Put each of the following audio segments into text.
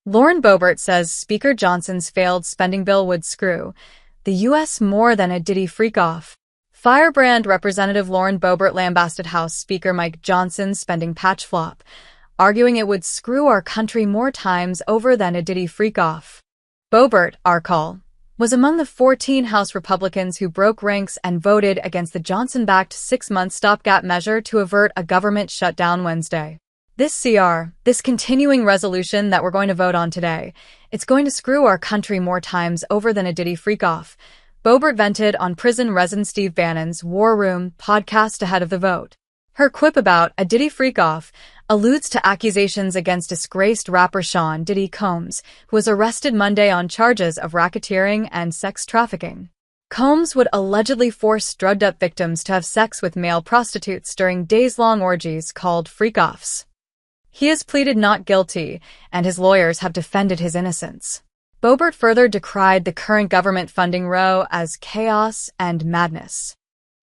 Lauren Boebert says Speaker Johnson's failed spending bill would screw the U.S. more than a Diddy freak-off. Firebrand Representative Lauren Boebert lambasted House Speaker Mike Johnson's spending patch flop, arguing it would screw our country more times over than a Diddy freak-off. Boebert, our call, was among the 14 House Republicans who broke ranks and voted against the Johnson-backed 6-month stopgap measure to avert a government shutdown Wednesday. This continuing resolution that we're going to vote on today, it's going to screw our country more times over than a Diddy freak-off, Boebert vented on prison resident Steve Bannon's War Room podcast ahead of the vote. Her quip about a Diddy freak-off alludes to accusations against disgraced rapper Sean Diddy Combs, who was arrested Monday on charges of racketeering and sex trafficking. Combs would allegedly force drugged-up victims to have sex with male prostitutes during days-long orgies called freak-offs. He has pleaded not guilty, and his lawyers have defended his innocence. Boebert further decried the current government funding row as chaos and madness.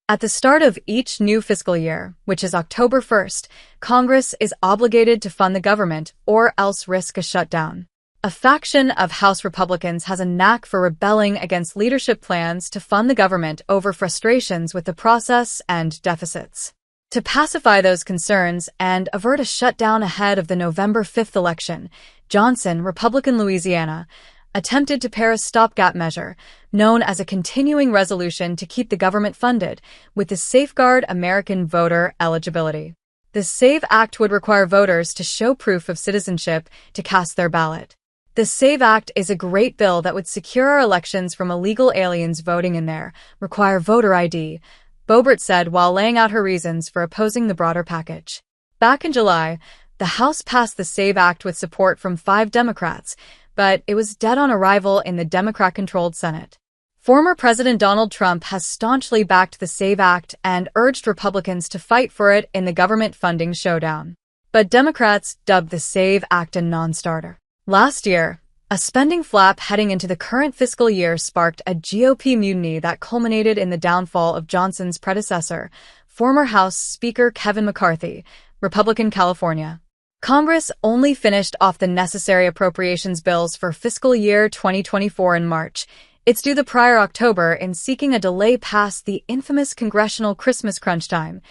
At the start of each new fiscal year, which is October 1st, Congress is obligated to fund the government or else risk a shutdown. A faction of House Republicans has a knack for rebelling against leadership plans to fund the government over frustrations with the process and deficits. To pacify those concerns and avert a shutdown ahead of the November 5th election, Johnson, Republican Louisiana, attempted to pair a stopgap measure, known as a continuing resolution to keep the government funded, with the Safeguard American Voter Eligibility. The SAVE Act would require voters to show proof of citizenship to cast their ballot. The SAVE Act is a great bill that would secure our elections from illegal aliens voting in there, require voter ID, Boebert said while laying out her reasons for opposing the broader package. Back in July, the House passed the SAVE Act with support from 5 Democrats, but it was dead on arrival in the Democrat-controlled Senate. Former President Donald Trump has staunchly backed the SAVE Act and urged Republicans to fight for it in the government funding showdown. But Democrats dubbed the SAVE Act a non-starter. Last year, a spending flap heading into the current fiscal year sparked a GOP mutiny that culminated in the downfall of Johnson's predecessor, former House Speaker Kevin McCarthy, Republican California. Congress only finished off the necessary appropriations bills for fiscal year 2024 in March. It's due the prior October in seeking a delay past the infamous congressional Christmas crunch time.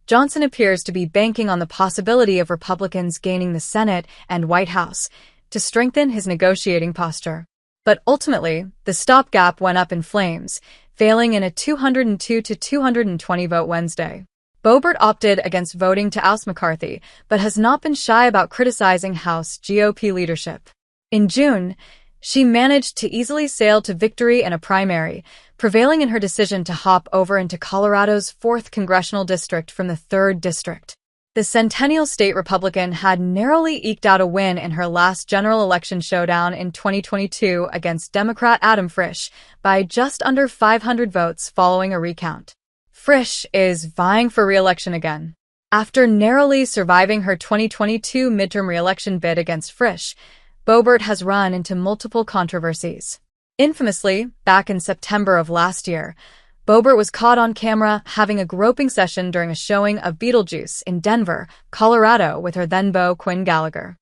Johnson appears to be banking on the possibility of Republicans gaining the Senate and White House to strengthen his negotiating posture. But ultimately, the stopgap went up in flames, failing in a 202 to 220 vote Wednesday. Boebert opted against voting to oust McCarthy, but has not been shy about criticizing House GOP leadership. In June, she managed to easily sail to victory in a primary, prevailing in her decision to hop over into Colorado's 4th congressional district from the 3rd district. The Centennial State Republican had narrowly eked out a win in her last general election showdown in 2022 against Democrat Adam Frisch by just under 500 votes following a recount. Frisch is vying for re-election again. After narrowly surviving her 2022 midterm re-election bid against Frisch, Boebert has run into multiple controversies. Infamously, back in September of last year, Boebert was caught on camera having a groping session during a showing of Beetlejuice in Denver, Colorado with her then-beau Quinn Gallagher.